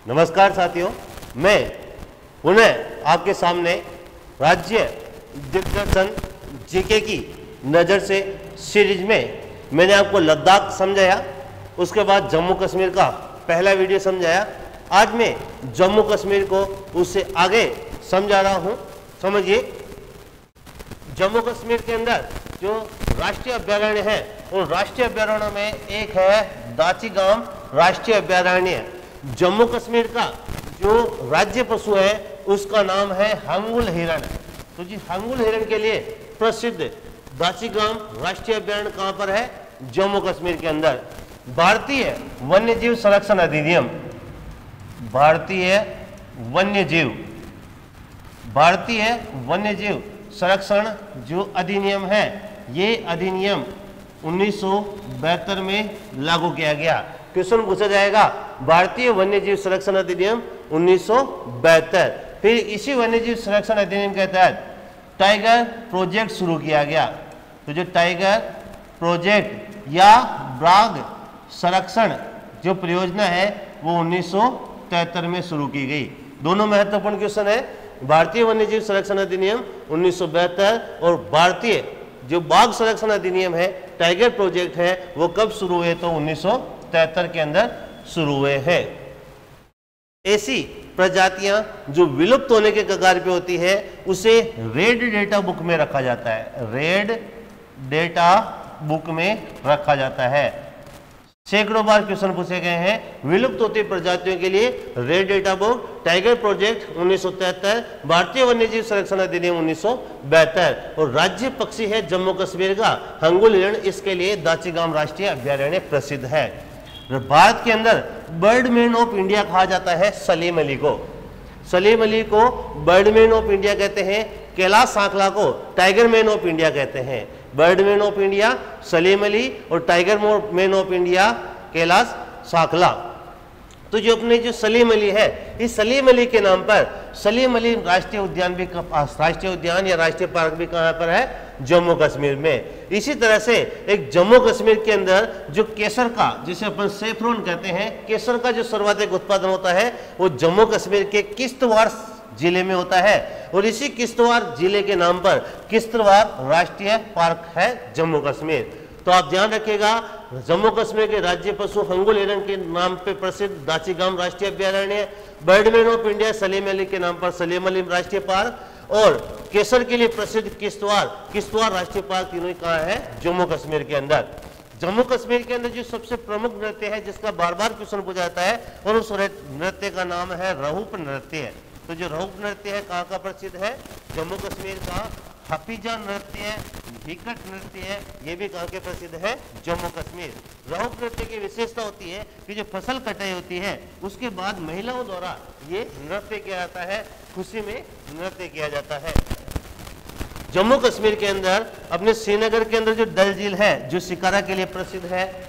नमस्कार साथियों, मैं पुनः आपके सामने राज्य दिग्दर्शन जीके की नज़र से सीरीज में मैंने आपको लद्दाख समझाया, उसके बाद जम्मू कश्मीर का पहला वीडियो समझाया। आज मैं जम्मू कश्मीर को उससे आगे समझा रहा हूँ। समझिए, जम्मू कश्मीर के अंदर जो राष्ट्रीय अभयारण्य है उन राष्ट्रीय अभयारण्यों में एक है दाचीगाम राष्ट्रीय अभयारण्य। जम्मू कश्मीर का जो राज्य पशु है उसका नाम है हंगुल हिरण। तो जी हंगुल हिरण के लिए प्रसिद्ध दाचीगाम राष्ट्रीय अभयारण्य कहाँ पर है? जम्मू कश्मीर के अंदर। भारतीय वन्यजीव संरक्षण अधिनियम, भारतीय वन्यजीव संरक्षण जो अधिनियम है, ये अधिनियम 1972 में लागू किया गया। क्वेश्चन पूछा जाएगा भारतीय वन्यजीव संरक्षण अधिनियम 1972। फिर इसी वन्यजीव संरक्षण अधिनियम के तहत टाइगर प्रोजेक्ट शुरू किया गया। तो जो टाइगर प्रोजेक्ट या बाघ संरक्षण जो परियोजना है वो 1973 में शुरू की गई। दोनों महत्वपूर्ण क्वेश्चन है, भारतीय वन्यजीव संरक्षण अधिनियम 1972 और भारतीय जो बाघ संरक्षण अधिनियम है, टाइगर प्रोजेक्ट है, वो कब शुरू हुए? तो 1973 के अंदर शुरू हुए हैं। ऐसी प्रजातियां जो विलुप्त होने के कगार पे होती है उसे रेड डेटा बुक में रखा जाता है। रेड डेटा बुक में रखा जाता है। सैकड़ों बार क्वेश्चन पूछे गए हैं। विलुप्त होती प्रजातियों के लिए red data book, tiger project 1973, भारतीय वन्यजीव संरक्षण अधिनियम 1972 और राज्य पक्षी है जम्मू कश्मीर का हंगुल हिरण। इसके लिए दाचीगाम राष्ट्रीय अभयारण्य प्रसिद्ध है। भारत के अंदर बर्डमैन ऑफ इंडिया कहा जाता है सलीम अली को। सलीम अली को बर्डमैन ऑफ इंडिया कहते हैं। कैलाश सांखला को टाइगर मैन ऑफ इंडिया कहते हैं। Birdman of India Salim Ali और tiger man of India Kailash Sankhala. तो जो अपने जो सलीम अली है, इस सलीम अली के नाम पर सलीम अली राष्ट्रीय उद्यान भी, राष्ट्रीय उद्यान या राष्ट्रीय पार्क भी कहाँ पर है? जम्मू कश्मीर में। इसी तरह से एक जम्मू कश्मीर के अंदर जो केसर का, जिसे अपन सेफ्रॉन कहते हैं, केसर का जो सर्वाधिक उत्पादन होता है वो जम्मू कश्मीर के किश्तवाड़ जिले में होता है और इसी किश्तवाड़ जिले के नाम पर किश्तवाड़ राष्ट्रीय पार्क है जम्मू कश्मीर। तो आप ध्यान रखिएगा, जम्मू कश्मीर के राज्य पशु हंगुल हिरण के नाम पे प्रसिद्ध दाचीगाम राष्ट्रीय अभयारण्य, Birdman of India Salim Ali के नाम पर सलीम अली राष्ट्रीय पार्क और केसर के लिए प्रसिद्ध किश्तवाड़ राष्ट्रीय पार्क, तीनों कहाँ है? जम्मू कश्मीर के अंदर। जम्मू कश्मीर के अंदर जो सबसे प्रमुख नृत्य है जिसका बार बार क्वेश्चन पूछा जाता है और उस नृत्य का नाम है रहूप नृत्य। तो जो रहूप नृत्य है कहाँ का प्रसिद्ध है? जम्मू कश्मीर का। हफीजा नृत्य है, हिकट नृत्य है, ये भी कहाँ के प्रसिद्ध है? जम्मू कश्मीर। रहूप नृत्य की विशेषता होती है कि जो फसल कटाई होती है उसके बाद महिलाओं द्वारा ये नृत्य किया जाता है, खुशी में नृत्य किया जाता है। जम्मू कश्मीर के अंदर अपने श्रीनगर के अंदर जो डल झील है जो शिकारा के लिए प्रसिद्ध है,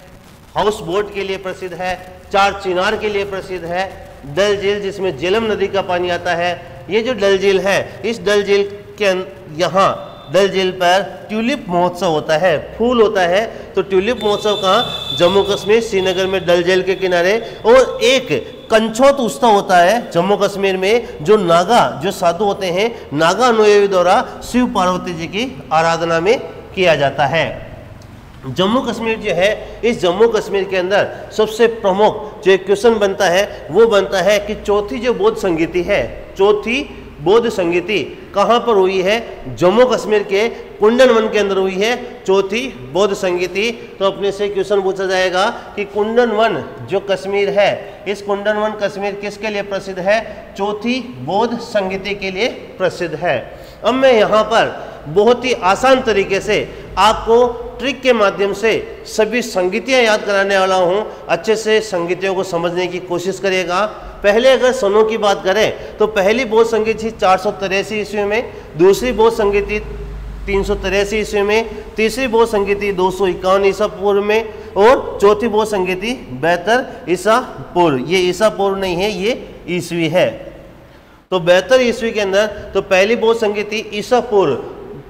हाउस बोट के लिए प्रसिद्ध है, चार चिनार के लिए प्रसिद्ध है। डल झील जिसमें झेलम नदी का पानी आता है, ये जो डल झील है, इस डल झील के यहाँ डल झील पर ट्यूलिप महोत्सव होता है, फूल होता है। तो ट्यूलिप महोत्सव कहाँ? जम्मू कश्मीर श्रीनगर में डल झील के किनारे। और एक कंछोत उत्सव होता है जम्मू कश्मीर में, जो नागा जो साधु होते हैं, नागा अनुयायी द्वारा शिव पार्वती जी की आराधना में किया जाता है। जम्मू कश्मीर जो है, इस जम्मू कश्मीर के अंदर सबसे प्रमुख जो क्वेश्चन बनता है वो बनता है कि चौथी जो बौद्ध संगीति है, चौथी बौद्ध संगीति कहाँ पर हुई है? जम्मू कश्मीर के कुंडन वन के अंदर हुई है चौथी बौद्ध संगीति। तो अपने से क्वेश्चन पूछा जाएगा कि कुंडन वन जो कश्मीर है, इस कुंडन वन कश्मीर किसके लिए प्रसिद्ध है? चौथी बौद्ध संगीति के लिए प्रसिद्ध है। अब मैं यहाँ पर बहुत ही आसान तरीके से आपको ट्रिक के माध्यम से सभी संगीतियाँ याद कराने वाला हूँ। अच्छे से संगीतियों को समझने की कोशिश करिएगा। पहले अगर सनों की बात करें तो पहली बौद्ध संगीत थी 483 ईस्वी में, दूसरी बौद्ध संगीति 383 ईस्वी में, तीसरी बौद्ध संगीति 251 ईसा पूर्व में और चौथी बौद्ध संगीति 72 ईसा पूर्व। ये ईसा पूर्व नहीं है, ये ईस्वी है। तो 72 ईस्वी के अंदर तो पहली बौद्ध संगीति ईसा पूर्व,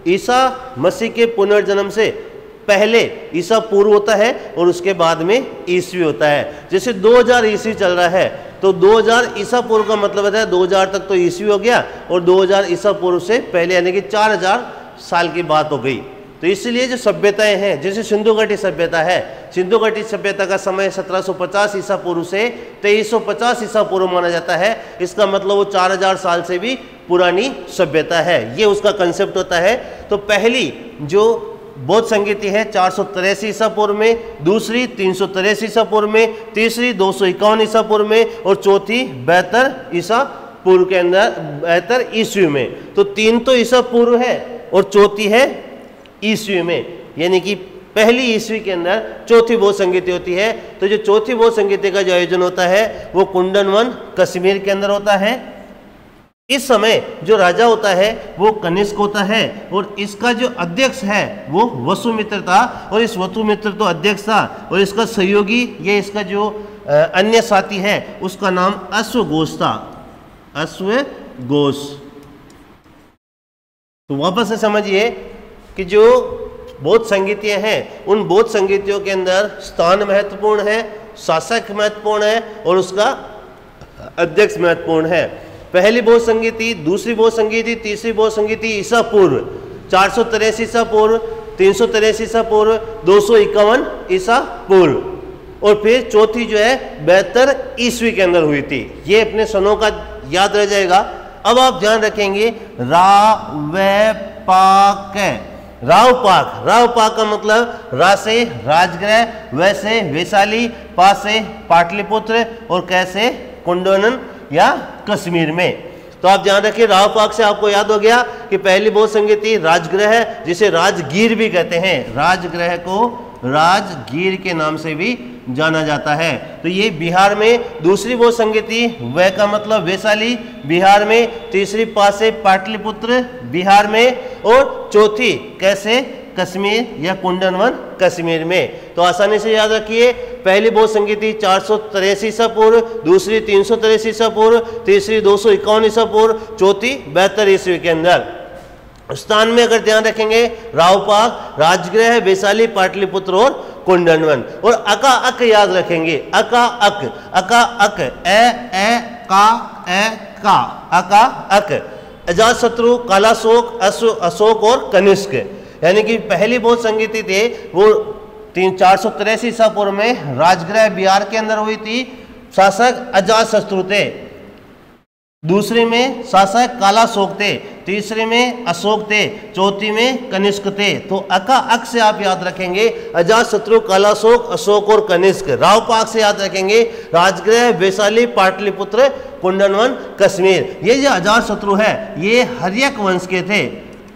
ईसा मसीह के पुनर्जन्म से पहले ईसा पूर्व होता है और उसके बाद में ईस्वी होता है। जैसे 2000 ईस्वी चल रहा है तो 2000 ईसा पूर्व का मतलब है 2000 तक तो ईस्वी हो गया, और 2000 ईसा पूर्व से पहले यानी कि 4000 साल की बात हो गई। तो इसलिए जो सभ्यताएं हैं, जैसे सिंधु घाटी सभ्यता है, सिंधु घाटी सभ्यता का समय 1750 ईसा पूर्व से 2350 ईसा पूर्व माना जाता है। इसका मतलब वो 4000 साल से भी पुरानी सभ्यता है, ये उसका कंसेप्ट होता है। तो पहली जो बौद्ध संगीति है 483 ईसा पूर्व में, दूसरी 383 ईसा पूर्व में, तीसरी 251 ईसा पूर्व में, और चौथी 72 ईसा पूर्व के अंदर 72 ईस्वी में। तो 3 तो ईसा पूर्व है और चौथी है ईस्वी में, यानी कि पहली ईस्वी के अंदर चौथी बौद्ध संगीति होती है। तो जो चौथी बौद्ध संगीति का जो आयोजन होता है वो कुंडन वन कश्मीर के अंदर होता है। इस समय जो राजा होता है वो कनिष्क होता है, और इसका जो अध्यक्ष है वो वसुमित्र था, और इस वसुमित्र तो अध्यक्ष था, और इसका सहयोगी ये इसका जो अन्य साथी है उसका नाम अश्वघोष था, अश्वघोष। तो वापस से समझिए कि जो बौद्ध संगीतियाँ हैं उन बौद्ध संगीतियों के अंदर स्थान महत्वपूर्ण है, शासक महत्वपूर्ण है, और उसका अध्यक्ष महत्वपूर्ण है। पहली बौद्ध संगीति, दूसरी बौद्ध संगीति, तीसरी बौद्ध संगीति ईसा पूर्व 483 ईसा पूर्व, 383 ईसा पूर्व, 251 ईसा पूर्व, और फिर चौथी जो है 72 ईस्वी के अंदर हुई थी। ये अपने सनों का याद रह जाएगा। अब आप ध्यान रखेंगे रावपाक का मतलब रा से राजगृह, वै से वैशाली, पा से पाटलिपुत्र, और कैसे कुंडनन या कश्मीर में। तो आप ध्यान रखिए रावपाक से आपको याद हो गया कि पहली बौद्ध संगीति राजगृह है, जिसे राजगीर भी कहते हैं, राजगृह को राजगीर के नाम से भी जाना जाता है। तो ये बिहार में। दूसरी बौद्ध संगीति वह का मतलब वैशाली बिहार में, तीसरी पा से पाटलिपुत्र बिहार में, और चौथी कैसे कश्मीर या कुंडनवन कश्मीर में। तो आसानी से याद रखिए पहली बौद्ध संगीति 483 ईसा पूर्व, दूसरी 383 ईसा पूर्व, तीसरी 251 ईसा पूर्व, चौथी 72 ईस्वी के अंदर। स्थान में अगर ध्यान रखेंगे रावपाक, राजगृह, वैशाली, पाटलिपुत्र और कुंडनवन। और अका अक याद रखेंगे, अका अक अका अक, अजातशत्रु, कालाशोक, अशोक और कनिष्क। यानी कि पहली बौद्ध संगीति थे वो 483 ईसा पूर्व में राजगृह बिहार के अंदर हुई थी, शासक अजातशत्रु थे। दूसरे में शासक कालाशोक थे, तीसरे में अशोक थे, चौथी में कनिष्क थे। तो अका अक से आप याद रखेंगे अजातशत्रु, कालाशोक, अशोक और कनिष्क। रावपाक से याद रखेंगे राजगृह, वैशाली, पाटलिपुत्र, कुंडनवन, कश्मीर। ये जो अजातशत्रु है ये हर्यक वंश के थे,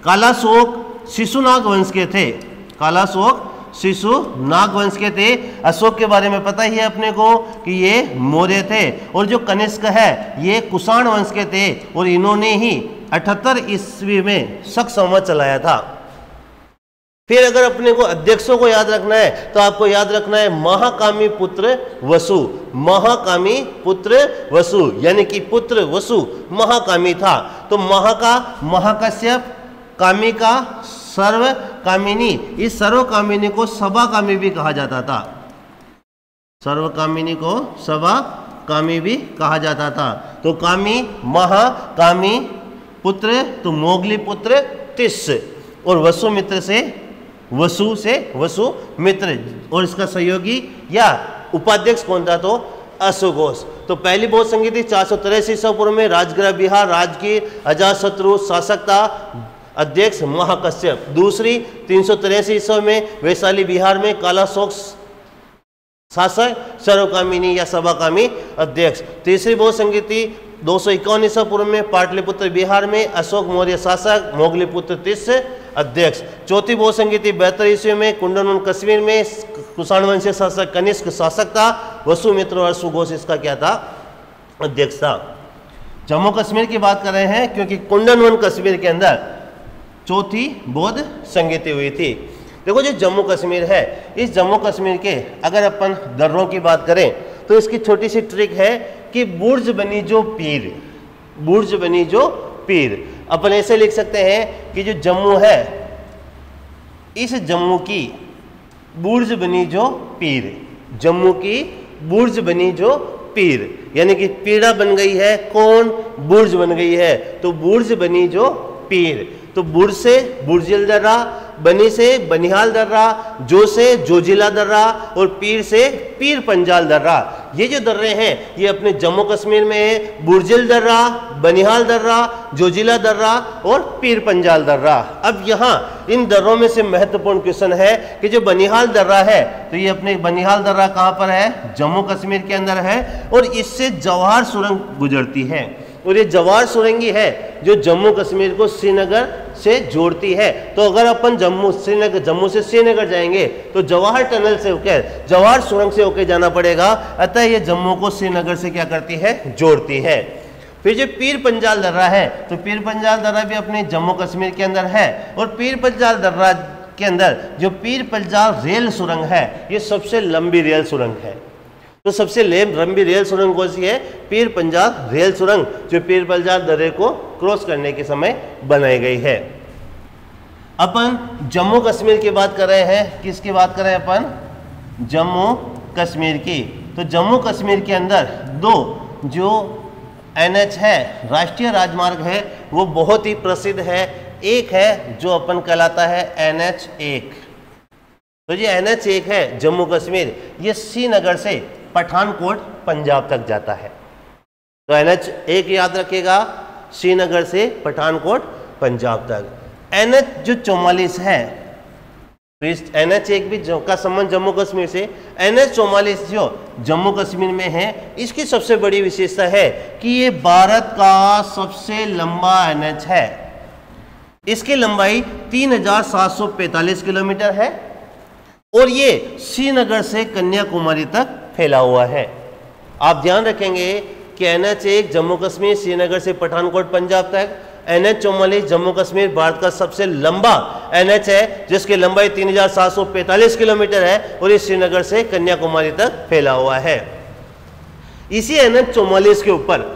कालाशोक शिशुनाग वंश के थे, कालाशोक शिशुनाग वंश के थे। अशोक के बारे में पता ही है अपने को कि ये मौर्य थे, और जो कनिष्क है ये कुषाण वंश के थे, और इन्होंने ही 78 ईस्वी में शक संवत चलाया था। फिर अगर अपने को अध्यक्षों को याद रखना है तो आपको याद रखना है महाकामी पुत्र वसु, महाकामी पुत्र वसु, यानी कि पुत्र वसु महाकामी था। तो महाकश्यप, कामी का सर्वकामिनी, इस सर्वकामिनी को सभाकामी भी कहा जाता था, सर्वकामिनी को सभाकामी भी कहा जाता था। तो कामी, महाकामी पुत्र तो मोगली पुत्र तिस, और वसुमित्र से वसुमित्र, और इसका सहयोगी या उपाध्यक्ष कौन था तो अश्वघोष। तो पहली बौद्ध संगीति 483 ईसा पूर्व में राजगृह बिहार, राजगीर, अजातशत्रु शासक था, अध्यक्ष महाकश्यप। दूसरी 383 ईस्वी में वैशाली बिहार में कालाशोक शासक, सर्वकामिनी या सभाकामी अध्यक्ष। तीसरी बौद्ध संगीति 251 ईसा पूर्व में पाटलिपुत्र बिहार में अशोक मौर्य शासक, मोगलीपुत्र तिस अध्यक्ष। चौथी बौद्ध संगीति 72 ईस्वी में कुंडनवन कश्मीर में कुषाण वंशीय शासक कनिष्क शासक था, वसुमित्र और अश्वघोष इसका क्या था अध्यक्ष था। जम्मू कश्मीर की बात कर रहे हैं क्योंकि कुंडनवन कश्मीर के अंदर चौथी बौद्ध संगीति हुई थी। देखो जो जम्मू कश्मीर है, इस जम्मू कश्मीर के अगर अपन दर्रों की बात करें तो इसकी छोटी सी ट्रिक है कि बुर्ज बनी जो पीर, अपन ऐसे लिख सकते हैं कि जो जम्मू है इस जम्मू की बुर्ज बनी जो पीर, जम्मू की बुर्ज बनी जो पीर, यानी कि पीड़ा बन गई है, कौन, बुर्ज बन गई है, तो बुर्ज बनी जो पीर। तो बुर्ज से बुर्जिल दर्रा, बनी से बनिहाल दर्रा, जो से जोजिला दर्रा और पीर से पीर पंजाल दर्रा। ये जो दर्रे हैं ये अपने जम्मू कश्मीर में है, बुर्जिल दर्रा, बनिहाल दर्रा, जोजिला दर्रा और पीर पंजाल दर्रा। अब यहाँ इन दर्रों में से महत्वपूर्ण क्वेश्चन है कि जो बनिहाल दर्रा है, तो ये अपने बनिहाल दर्रा कहाँ पर है, जम्मू कश्मीर के अंदर है और इससे जवाहर सुरंग गुजरती है और ये जवाहर सुरंगी है जो जम्मू कश्मीर को श्रीनगर से जोड़ती है। तो अगर अपन जम्मू से श्रीनगर जाएंगे तो जवाहर टनल से होकर, जवाहर सुरंग से होकर जाना पड़ेगा, अतः ये जम्मू को श्रीनगर से क्या करती है, जोड़ती है। फिर जो पीर पंजाल दर्रा है, तो पीर पंजाल दर्रा भी अपने जम्मू कश्मीर के अंदर है और पीर पंजाल दर्रा के अंदर जो पीर पंजाल रेल सुरंग है ये सबसे लंबी रेल सुरंग है। तो सबसे लंबी रेल सुरंग कौन सी है, पीर पंजाल रेल सुरंग, जो पीर पंजाल दर्रे को क्रॉस करने के समय बनाई गई है। अपन जम्मू कश्मीर की बात कर रहे हैं, किसकी बात कर रहे हैं अपन, जम्मू कश्मीर की। तो जम्मू कश्मीर के अंदर दो जो NH है, राष्ट्रीय राजमार्ग है, वो बहुत ही प्रसिद्ध है। एक है जो अपन कहलाता है NH1। तो ये NH1 है जम्मू कश्मीर, ये श्रीनगर से पठानकोट पंजाब तक जाता है। तो NH1 याद रखिएगा, श्रीनगर से पठानकोट पंजाब तक। NH जो 44 है, तो इस NH1 भी का संबंध जम्मू कश्मीर से, NH 44 जो जम्मू कश्मीर में है, इसकी सबसे बड़ी विशेषता है कि ये भारत का सबसे लंबा NH है। इसकी लंबाई 3745 किलोमीटर है और ये श्रीनगर से कन्याकुमारी तक फैला हुआ है। आप ध्यान रखेंगे कि NH1 जम्मू कश्मीर श्रीनगर से पठानकोट पंजाब तक, NH 44 जम्मू कश्मीर भारत का सबसे लंबा NH है जिसकी लंबाई 3745 किलोमीटर है और ये श्रीनगर से कन्याकुमारी तक फैला हुआ है। इसी NH 44 के ऊपर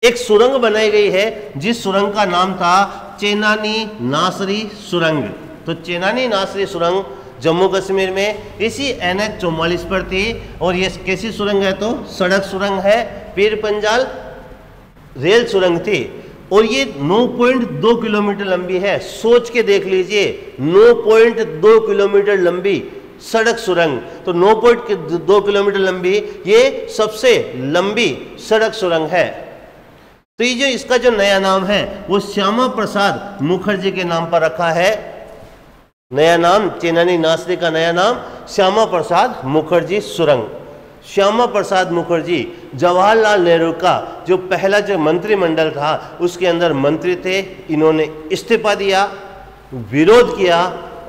एक सुरंग बनाई गई है जिस सुरंग का नाम था चेनानी नासरी सुरंग। तो चेनानी नासरी सुरंग जम्मू कश्मीर में इसी NH 44 पर थी और ये कैसी सुरंग है, तो सड़क सुरंग है, पीर पंजाल रेल सुरंग थी और ये 9.2 किलोमीटर लंबी है। सोच के देख लीजिए, 9.2 किलोमीटर लंबी सड़क सुरंग। तो 9.2 किलोमीटर लंबी ये सबसे लंबी सड़क सुरंग है। तो ये जो इसका जो नया नाम है वो श्यामा प्रसाद मुखर्जी के नाम पर रखा है। नया नाम, चेनानी नासरी का नया नाम श्यामा प्रसाद मुखर्जी सुरंग। श्यामा प्रसाद मुखर्जी जवाहरलाल नेहरू का जो पहला जो मंत्रिमंडल था उसके अंदर मंत्री थे। इन्होंने इस्तीफा दिया, विरोध किया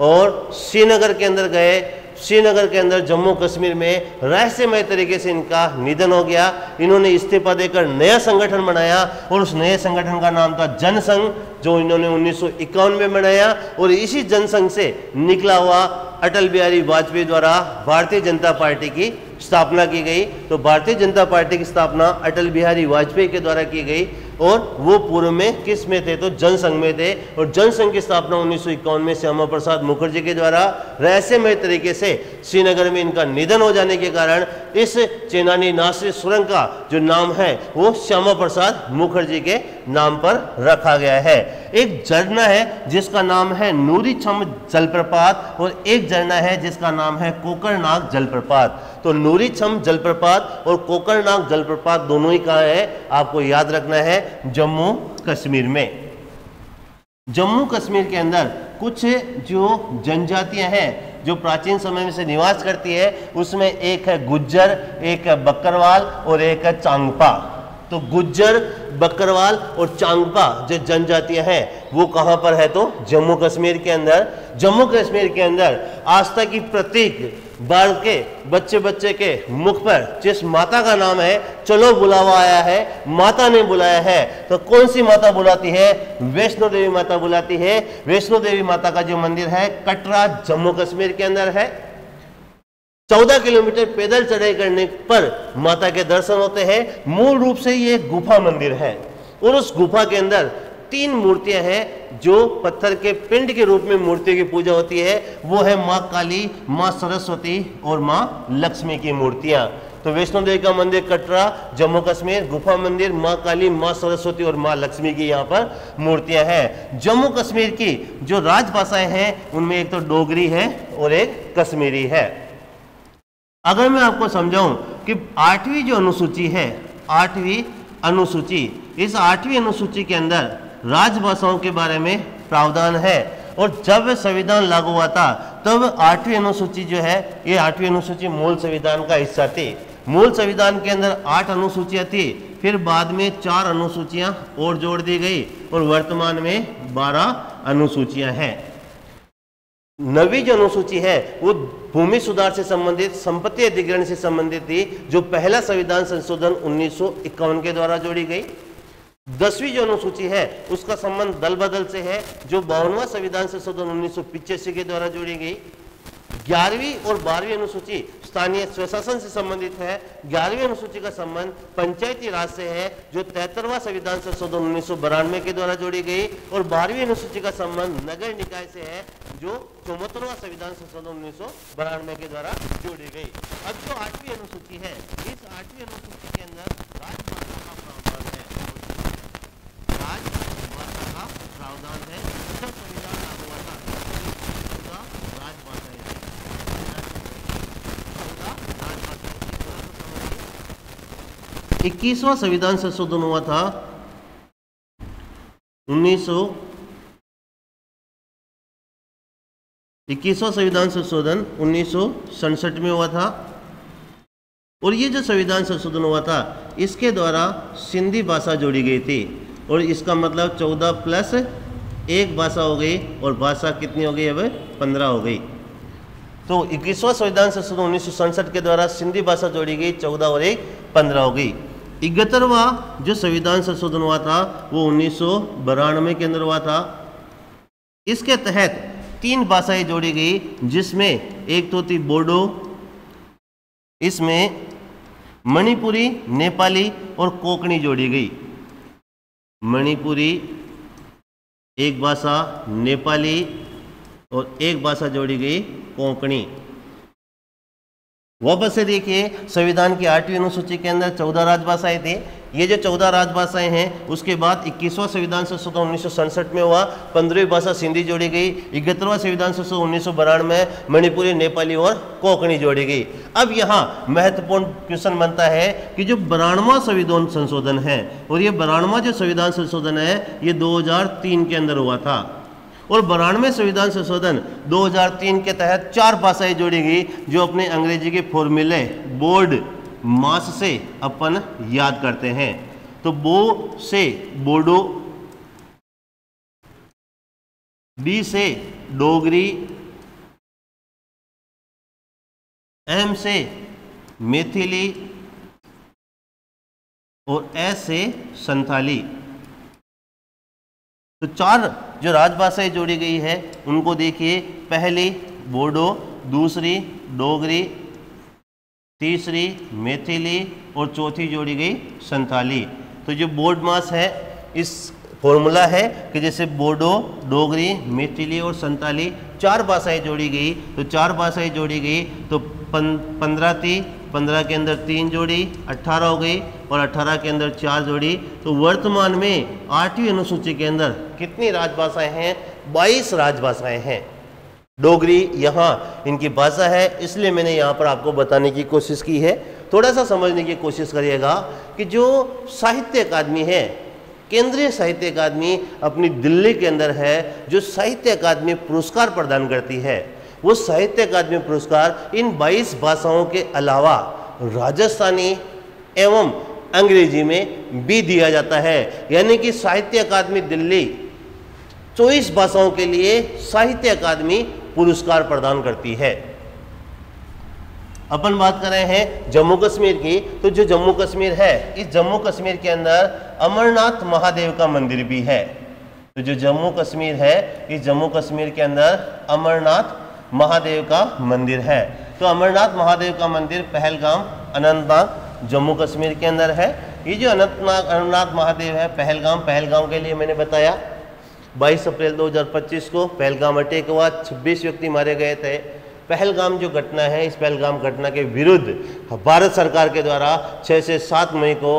और श्रीनगर के अंदर गए। श्रीनगर के अंदर जम्मू कश्मीर में रहस्यमय तरीके से इनका निधन हो गया। इन्होंने इस्तीफा देकर नया संगठन बनाया और उस नए संगठन का नाम था जनसंघ, जो इन्होंने 1951 में बनाया और इसी जनसंघ से निकला हुआ अटल बिहारी वाजपेयी द्वारा भारतीय जनता पार्टी की स्थापना की गई। तो भारतीय जनता पार्टी की स्थापना अटल बिहारी वाजपेयी के द्वारा की गई और वो पूर्व में किस में थे, तो जनसंघ में थे और जनसंघ की स्थापना 1951 में श्यामा प्रसाद मुखर्जी के द्वारा रहस्यमय तरीके से श्रीनगर में इनका निधन हो जाने के कारण इस चेनानी नासरी सुरंग का जो नाम है वो श्यामा प्रसाद मुखर्जी के नाम पर रखा गया है। एक झरना है जिसका नाम है नूरी छम जलप्रपात और एक झरना है जिसका नाम है कोकरनाग जलप्रपात। तो नूरी छम जलप्रपात और कोकरनाग जलप्रपात दोनों ही कहाँ है, आपको याद रखना है, जम्मू कश्मीर में। जम्मू कश्मीर के अंदर कुछ जो जनजातियां हैं जो प्राचीन समय में से निवास करती है, उसमें एक है गुज्जर, एक है बकरवाल और एक है चांगपा। तो गुज्जर, बकरवाल और चांगपा जो जनजातियां हैं वो कहां पर है, तो जम्मू कश्मीर के अंदर। जम्मू कश्मीर के अंदर आस्था की प्रतीक बाल के बच्चे बच्चे के मुख पर जिस माता का नाम है चलो बुलावा आया है, माता ने बुलाया है। तो कौन सी माता बुलाती है, वैष्णो देवी माता बुलाती है। वैष्णो देवी माता का जो मंदिर है कटरा जम्मू कश्मीर के अंदर है। 14 किलोमीटर पैदल चढ़ाई करने पर माता के दर्शन होते हैं। मूल रूप से ये गुफा मंदिर है और उस गुफा के अंदर 3 मूर्तियां हैं जो पत्थर के पिंड के रूप में मूर्तियों की पूजा होती है। वो है माँ काली, माँ सरस्वती और माँ लक्ष्मी की मूर्तियां। तो वैष्णो देवी का मंदिर कटरा जम्मू कश्मीर, गुफा मंदिर माँ काली, माँ सरस्वती और माँ लक्ष्मी की यहाँ पर मूर्तियां हैं। जम्मू कश्मीर की जो राजभाषाएं हैं उनमें एक तो डोगरी है और एक कश्मीरी है। अगर मैं आपको समझाऊं कि 8वीं जो अनुसूची है, 8वीं अनुसूची, इस 8वीं अनुसूची के अंदर राजभाषाओं के बारे में प्रावधान है और जब संविधान लागू हुआ था तब 8वीं अनुसूची जो है, ये 8वीं अनुसूची मूल संविधान का हिस्सा थी। मूल संविधान के अंदर 8 अनुसूचियां थी, फिर बाद में 4 अनुसूचियां और जोड़ दी गई और वर्तमान में 12 अनुसूचियां हैं। 9वीं जो अनुसूची है वो भूमि सुधार से संबंधित, संपत्ति अधिग्रहण से संबंधित थी, जो पहला संविधान संशोधन 1951 के द्वारा जोड़ी गई। 10वीं जो अनुसूची है उसका संबंध दल बदल से है, जो 52वां संविधान संशोधन 1985 के द्वारा जोड़ी गई। 11वीं और 12वीं अनुसूची स्थानीय स्वशासन से संबंधित है। 11वीं अनुसूची का संबंध पंचायती राज से है, जो 73वां संविधान संशोधन 1992 के द्वारा जोड़ी गई और 12वीं अनुसूची का संबंध नगर निकाय से है, जो 74वां संविधान संशोधन 1992 के द्वारा जोड़ी गई। अब जो 8वीं अनुसूची है, इस 8वीं अनुसूची के अंदर राजभाषा का प्रावधान है। राजभाषा का प्रावधान है। जब संविधान लागू हुआ था राजभाषा 21वां संविधान संशोधन हुआ था 21वां संविधान संशोधन 1967 में हुआ था और ये जो संविधान संशोधन हुआ था इसके द्वारा सिंधी भाषा जोड़ी गई थी और इसका मतलब 14 प्लस 1 भाषा हो गई और भाषा कितनी हो गई, अब 15 हो गई। तो 21वां संविधान संशोधन 1967 के द्वारा सिंधी भाषा जोड़ी गई, 14 और 1 15 हो गई। 71वां जो संविधान संशोधन हुआ था वो 1992 के अंदर हुआ था। इसके तहत 3 भाषाएं जोड़ी गई, जिसमें एक तो थी बोडो, इसमें मणिपुरी, नेपाली और कोंकणी जोड़ी गई। मणिपुरी एक भाषा, नेपाली और एक भाषा जोड़ी गई कोंकणी। वापस से देखिए, संविधान की 8वीं अनुसूची के अंदर 14 राजभाषाएं थी। ये जो 14 राजभाषाएं हैं उसके बाद 21वां संविधान संशोधन 1967 में हुआ, 15वीं भाषा सिंधी जोड़ी गई। 71वां संविधान संशोधन 1992 में मणिपुरी, नेपाली और कोंकणी जोड़ी गई। अब यहाँ महत्वपूर्ण क्वेश्चन बनता है कि जो 92वां संविधान संशोधन है, और ये 92वां जो संविधान संशोधन है ये 2003 के अंदर हुआ था और 92वें संविधान संशोधन 2003 के तहत 4 भाषाएं जोड़ी गई, जो अपने अंग्रेजी के फॉर्मूले बोर्ड मास से अपन याद करते हैं। तो बो से बोडो, डी से डोगरी, एम से मैथिली और एस से संथाली। तो 4 जो राजभाषाएं जोड़ी गई है उनको देखिए, पहली बोडो, दूसरी डोगरी, तीसरी मैथिली और चौथी जोड़ी गई संथाली। तो जो बोर्ड मास है, इस फॉर्मूला है कि जैसे बोडो, डोगरी, मैथिली और संथाली 4 भाषाएं जोड़ी गई, तो 4 भाषाएं जोड़ी गई तो 15 थी, 15 के अंदर 3 जोड़ी 18 हो गई और 18 के अंदर 4 जोड़ी। तो वर्तमान में 8वीं अनुसूची के अंदर कितनी राजभाषाएं हैं? 22 राजभाषाएं हैं। डोगरी यहाँ इनकी भाषा है, इसलिए मैंने यहाँ पर आपको बताने की कोशिश की है। थोड़ा सा समझने की कोशिश करिएगा कि जो साहित्य अकादमी है, केंद्रीय साहित्य अकादमी अपनी दिल्ली के अंदर है, जो साहित्य अकादमी पुरस्कार प्रदान करती है, वो साहित्य अकादमी पुरस्कार इन 22 भाषाओं के अलावा राजस्थानी एवं अंग्रेजी में भी दिया जाता है। यानी कि साहित्य अकादमी दिल्ली 24 भाषाओं के लिए साहित्य अकादमी पुरस्कार प्रदान करती है। अपन बात कर रहे हैं जम्मू कश्मीर की, तो जो जम्मू कश्मीर है, इस जम्मू कश्मीर के अंदर अमरनाथ महादेव का मंदिर भी है। तो जो जम्मू कश्मीर है, इस जम्मू कश्मीर के अंदर अमरनाथ महादेव का मंदिर है। तो अमरनाथ महादेव का मंदिर पहलगाम, अनंतनाग, जम्मू कश्मीर के अंदर है। ये जो अमरनाथ महादेव है पहलगाम के लिए मैंने बताया 22 अप्रैल 2025 को पहलगाम अटैक हुआ, 26 व्यक्ति मारे गए थे। पहलगाम जो घटना है, इस पहलगाम घटना के विरुद्ध भारत सरकार के द्वारा 6 से 7 मई को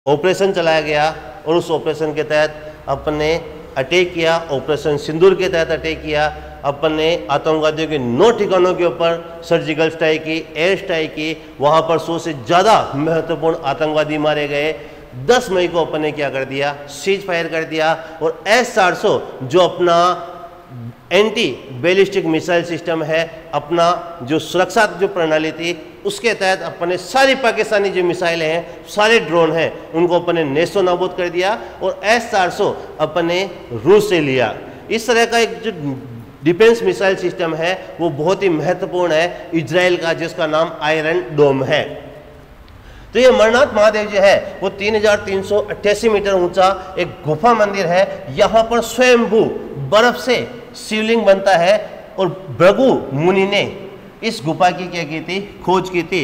ऑपरेशन चलाया गया और उस ऑपरेशन के तहत अपने अटैक किया, ऑपरेशन सिंदूर के तहत अटैक किया, अपने आतंकवादियों के 9 ठिकानों के ऊपर सर्जिकल स्ट्राइक की, एयर स्ट्राइक की, वहां पर 100 से ज़्यादा महत्वपूर्ण आतंकवादी मारे गए। 10 मई को अपन ने क्या कर दिया, सीज फायर कर दिया और S-400 जो अपना एंटी बैलिस्टिक मिसाइल सिस्टम है, अपना जो सुरक्षा जो प्रणाली थी, उसके तहत अपने सारी पाकिस्तानी जो मिसाइलें हैं, सारे ड्रोन हैं, उनको अपने नेस्तो नाबूद कर दिया और S-400 अपने रूस से लिया। इस तरह का एक जो डिफेंस मिसाइल सिस्टम है वो बहुत ही महत्वपूर्ण है इजराइल का, जिसका नाम आयरन डोम है। तो ये अमरनाथ महादेव जो है वो 3388 मीटर ऊंचा एक गुफा मंदिर है। यहाँ पर स्वयंभू बर्फ से शिवलिंग बनता है और भृगु मुनि ने इस गुफा की क्या की थी, खोज की थी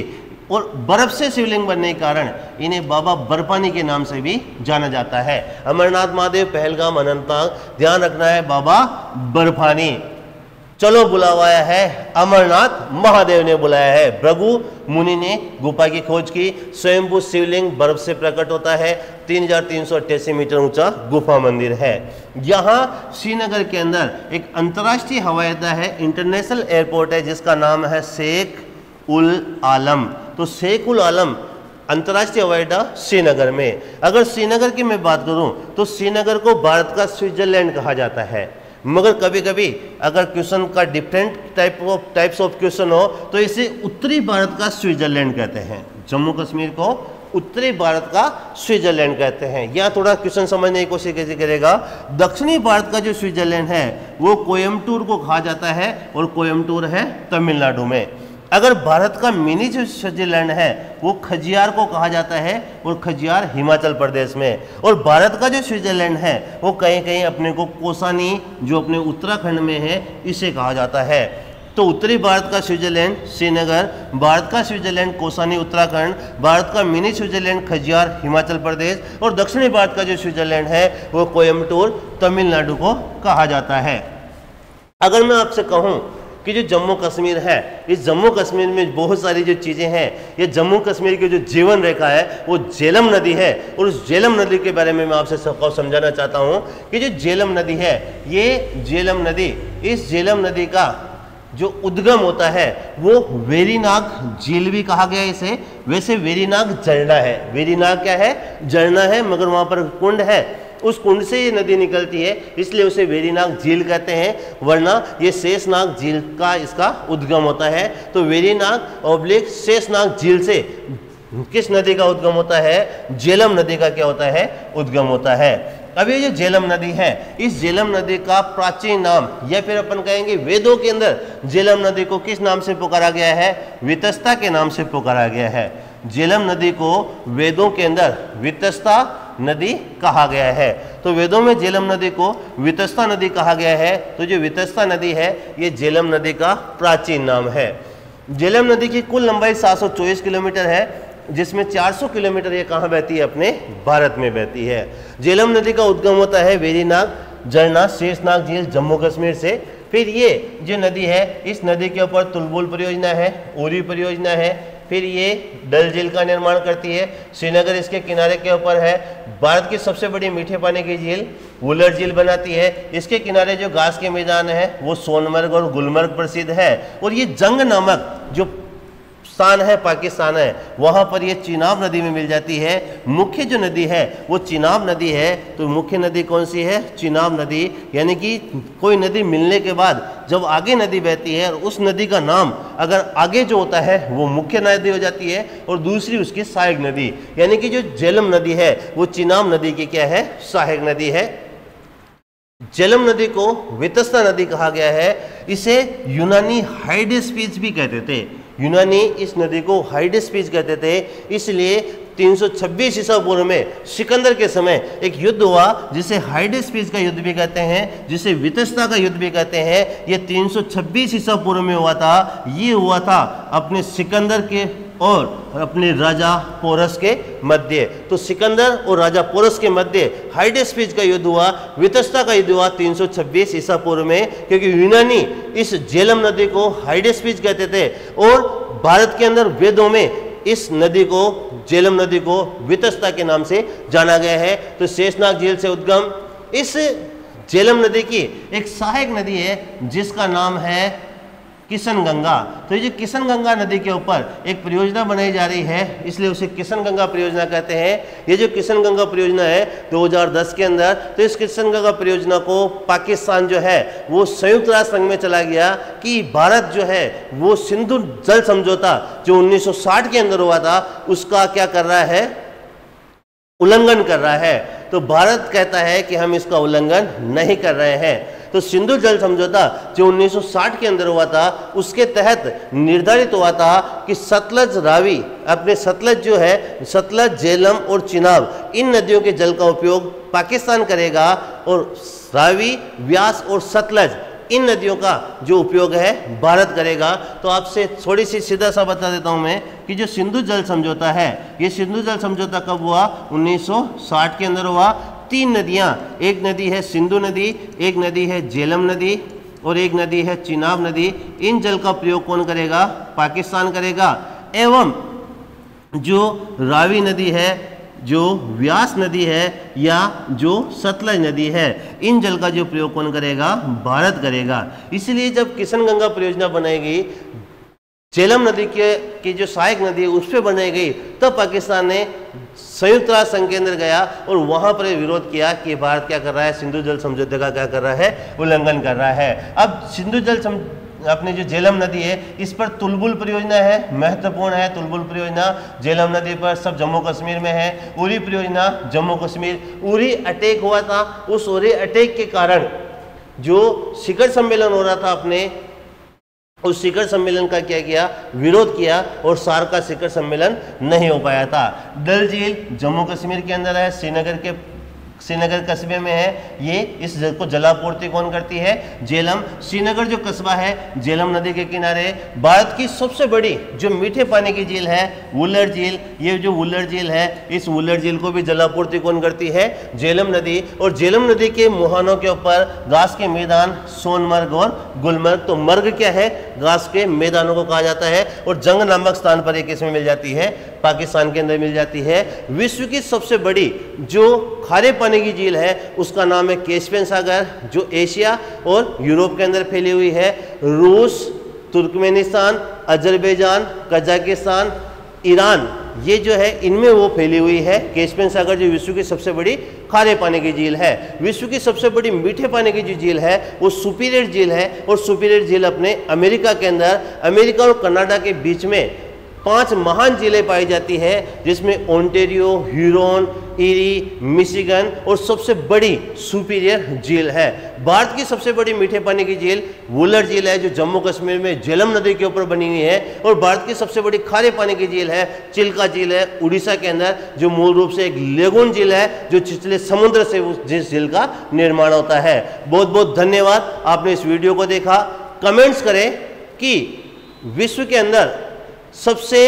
और बर्फ से शिवलिंग बनने के कारण इन्हें बाबा बर्फानी के नाम से भी जाना जाता है। अमरनाथ महादेव, पहलगाम, अनंतनाग, ध्यान रखना है बाबा बर्फानी। चलो बुलावाया है, अमरनाथ महादेव ने बुलाया है। भृगु मुनि ने गुफा की खोज की, स्वयंभू शिवलिंग बर्फ से प्रकट होता है, 3388 मीटर ऊंचा गुफा मंदिर है। यहाँ श्रीनगर के अंदर एक अंतर्राष्ट्रीय हवाई अड्डा है, इंटरनेशनल एयरपोर्ट है, जिसका नाम है शेख उल आलम। तो शेख उल आलम अंतर्राष्ट्रीय हवाई अड्डा श्रीनगर में। अगर श्रीनगर की मैं बात करूं तो श्रीनगर को भारत का स्विट्जरलैंड कहा जाता है, मगर कभी कभी अगर क्वेश्चन का डिफरेंट टाइप्स ऑफ क्वेश्चन हो तो इसे उत्तरी भारत का स्विट्जरलैंड कहते हैं। जम्मू कश्मीर को उत्तरी भारत का स्विट्जरलैंड कहते हैं। यहाँ थोड़ा क्वेश्चन समझने की कोशिश कैसे करेगा। दक्षिणी भारत का जो स्विट्जरलैंड है वो कोयम्बटूर को कहा जाता है और कोयम्बटूर है तमिलनाडु में। अगर भारत का मिनी जो स्विट्जरलैंड है वो खजियार को कहा जाता है और खजियार हिमाचल प्रदेश में। और भारत का जो स्विट्जरलैंड है वो कहीं कहीं अपने को कोसानी जो अपने उत्तराखंड में है इसे कहा जाता है। तो उत्तरी भारत का स्विट्जरलैंड श्रीनगर, भारत का स्विट्जरलैंड कोसानी उत्तराखंड, भारत का मिनी स्विट्जरलैंड खजियार हिमाचल प्रदेश और दक्षिणी भारत का जो स्विट्जरलैंड है वो कोयम्बटूर तमिलनाडु को कहा जाता है। अगर मैं आपसे कहूँ कि जो जम्मू कश्मीर है, इस जम्मू कश्मीर में बहुत सारी जो चीज़ें हैं, ये जम्मू कश्मीर की जो जीवन रेखा है वो झेलम नदी है। और उस झेलम नदी के बारे में मैं आपसे सबको समझाना चाहता हूँ कि जो झेलम नदी है, ये झेलम नदी, इस झेलम नदी का जो उद्गम होता है वो वेरीनाग झील भी कहा गया इसे। वैसे वेरीनाग झरना है, वेरीनाग क्या है, झरना है, मगर वहाँ पर कुंड है, उस कुंड से ये नदी निकलती है, इसलिए उसे वेरीनाग झील कहते हैं, वरना ये शेषनाग झील का इसका उद्गम होता है। तो वेरीनाग ऑब्लिक शेषनाग झील से किस नदी का उद्गम होता है, झेलम नदी का क्या होता है, उद्गम होता है। अब ये जो झेलम नदी है, इस झेलम नदी का प्राचीन नाम या फिर अपन कहेंगे वेदों के अंदर झेलम नदी को किस नाम से पुकारा गया है, वितस्ता के नाम से पुकारा गया है। झेलम नदी को वेदों के अंदर वितस्ता नदी कहा गया है। तो वेदों में झेलम नदी को वितस्ता नदी कहा गया है। तो जो वितस्ता नदी है ये झेलम नदी का प्राचीन नाम है। झेलम नदी की कुल लंबाई 724 किलोमीटर है, जिसमें 400 किलोमीटर ये कहाँ बहती है, अपने भारत में बहती है। झेलम नदी का उद्गम होता है वेरीनाग झरना शेषनाग झील जम्मू कश्मीर से। फिर ये जो नदी है, इस नदी के ऊपर तुलबुल परियोजना है, उरी परियोजना है, फिर ये डल झील का निर्माण करती है। श्रीनगर इसके किनारे के ऊपर है। भारत की सबसे बड़ी मीठे पानी की झील वुलर झील बनाती है। इसके किनारे जो घास के मैदान है वो सोनमर्ग और गुलमर्ग प्रसिद्ध है। और ये जंग नामक जो स्थान है, पाकिस्तान है, वहाँ पर ये चिनाब नदी में मिल जाती है। मुख्य जो नदी है वो चिनाब नदी है। तो मुख्य नदी कौन सी है, चिनाब नदी। यानी कि कोई नदी मिलने के बाद जब आगे नदी बहती है और उस नदी का नाम अगर आगे जो होता है वो मुख्य नदी हो जाती है और दूसरी उसकी सहायक नदी। यानी कि जो झेलम नदी है वो चिनाब नदी की क्या है, सहायक नदी है। झेलम नदी को वितस्ता नदी कहा गया है। इसे यूनानी हाइडेस्पीच भी कहते थे। यूनानी इस नदी को हाइडेस्पीच कहते थे, इसलिए 326 ईसा पूर्व में सिकंदर के समय एक युद्ध हुआ जिसे हाइडेस्पीच का युद्ध भी कहते हैं, जिसे वितस्ता का युद्ध भी कहते हैं। ये 326 ईसा पूर्व में हुआ था। ये हुआ था अपने सिकंदर के और अपने राजा पोरस के मध्य। तो सिकंदर और राजा पोरस के मध्य हाइडेस्पिज का युद्ध हुआ, वितस्ता का युद्ध हुआ 326 ईसा पूर्व में, क्योंकि यूनानी इस झेलम नदी को हाइडेस्पिज कहते थे और भारत के अंदर वेदों में इस नदी को, झेलम नदी को वितस्ता के नाम से जाना गया है। तो शेषनाग झील से उद्गम इस झेलम नदी की एक सहायक नदी है जिसका नाम है किशन गंगा। तो ये किशन गंगा नदी के ऊपर एक परियोजना बनाई जा रही है, इसलिए उसे किशन गंगा परियोजना कहते हैं। ये जो किशन गंगा परियोजना है 2010 के अंदर, तो इस किशन गंगा परियोजना को पाकिस्तान जो है वो संयुक्त राष्ट्र संघ में चला गया कि भारत जो है वो सिंधु जल समझौता जो 1960 के अंदर हुआ था उसका क्या कर रहा है, उल्लंघन कर रहा है। तो भारत कहता है कि हम इसका उल्लंघन नहीं कर रहे हैं। तो सिंधु जल समझौता जो 1960 के अंदर हुआ था उसके तहत निर्धारित हुआ था कि सतलज, रावी, अपने सतलज जो है, सतलज, झेलम और चिनाब, इन नदियों के जल का उपयोग पाकिस्तान करेगा और रावी, व्यास और सतलज, इन नदियों का जो उपयोग है भारत करेगा। तो आपसे थोड़ी सी सीधा सा बता देता हूं मैं कि जो सिंधु जल समझौता है, ये सिंधु जल समझौता कब हुआ, 1960 के अंदर हुआ। 3 नदियां, एक नदी है सिंधु नदी, एक नदी है झेलम नदी और एक नदी है चिनाब नदी, इन जल का प्रयोग कौन करेगा, पाकिस्तान करेगा। एवं जो रावी नदी है, जो व्यास नदी है या जो सतलज नदी है, इन जल का जो प्रयोग कौन करेगा, भारत करेगा। इसलिए जब किशन गंगा परियोजना बनाई गई, झेलम नदी की जो सहायक नदी है उस पर बनाई गई, तब पाकिस्तान ने संयुक्त राष्ट्र संघ के अंदर गया और वहां पर विरोध किया कि भारत क्या कर रहा है, सिंधु जल समझौते का क्या कर रहा है, उल्लंघन कर रहा है। अब सिंधु जल अपने जो झेलम नदी है इस पर तुलबुल परियोजना है, महत्वपूर्ण है तुलबुल परियोजना झेलम नदी पर, सब जम्मू कश्मीर में है। उरी परियोजना जम्मू कश्मीर, उरी अटैक हुआ था, उस उरी अटैक के कारण जो शिखर सम्मेलन हो रहा था अपने, उस शिखर सम्मेलन का क्या किया, विरोध किया और सार्क का शिखर सम्मेलन नहीं हो पाया था। डल झील जम्मू कश्मीर के अंदर है, श्रीनगर कस्बे में है। ये इस जल को जलापूर्ति कौन करती है, झेलम। श्रीनगर जो कस्बा है झेलम नदी के किनारे, भारत की सबसे बड़ी जो मीठे पानी की झील है वुलर झील, ये जो वुलर झील है इस वुलर झील को भी जलापूर्ति कौन करती है, झेलम नदी। और झेलम नदी के मुहानों के ऊपर घास के मैदान सोनमर्ग और गुलमर्ग, तो मर्ग क्या है, घास के मैदानों को कहा जाता है, और जंग नामक स्थान पर एक इसमें मिल जाती है, पाकिस्तान के अंदर मिल जाती है। विश्व की सबसे बड़ी जो खारे पानी की झील है उसका नाम है कैस्पियन सागर, जो एशिया और यूरोप के अंदर फैली हुई है। रूस, तुर्कमेनिस्तान, अजरबैजान, कजाकिस्तान, ईरान, ये जो है इनमें वो फैली हुई है कैस्पियन सागर, जो विश्व की सबसे बड़ी खारे पानी की झील है। विश्व की सबसे बड़ी मीठे पानी की जो झील है वो सुपीरियर झील है, और सुपीरियर झील अपने अमेरिका के अंदर, अमेरिका और कनाडा के बीच में 5 महान झीलें पाई जाती है, जिसमें ओंटेरियो, ह्यूरोन, ईरी, मिशिगन और सबसे बड़ी सुपीरियर झील है। भारत की सबसे बड़ी मीठे पानी की झील वुलर झील है, जो जम्मू कश्मीर में झेलम नदी के ऊपर बनी हुई है। और भारत की सबसे बड़ी खारे पानी की झील है चिल्का झील है, उड़ीसा के अंदर, जो मूल रूप से एक लेगून झील है, जो छिछले समुद्र से जिस झील का निर्माण होता है। बहुत बहुत धन्यवाद, आपने इस वीडियो को देखा। कमेंट्स करें कि विश्व के अंदर सबसे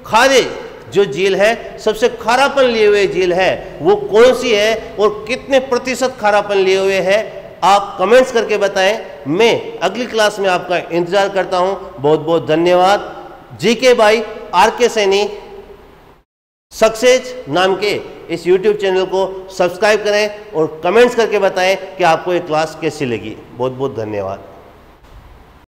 खारे जो झील है, सबसे खारापन लिए हुए झील है, वो कौन सी है और कितने प्रतिशत खारापन लिए हुए है, आप कमेंट्स करके बताएं। मैं अगली क्लास में आपका इंतजार करता हूं। बहुत बहुत धन्यवाद। GK by RK Saini success नाम के इस YouTube चैनल को सब्सक्राइब करें और कमेंट्स करके बताएं कि आपको ये क्लास कैसी लगी। बहुत बहुत धन्यवाद।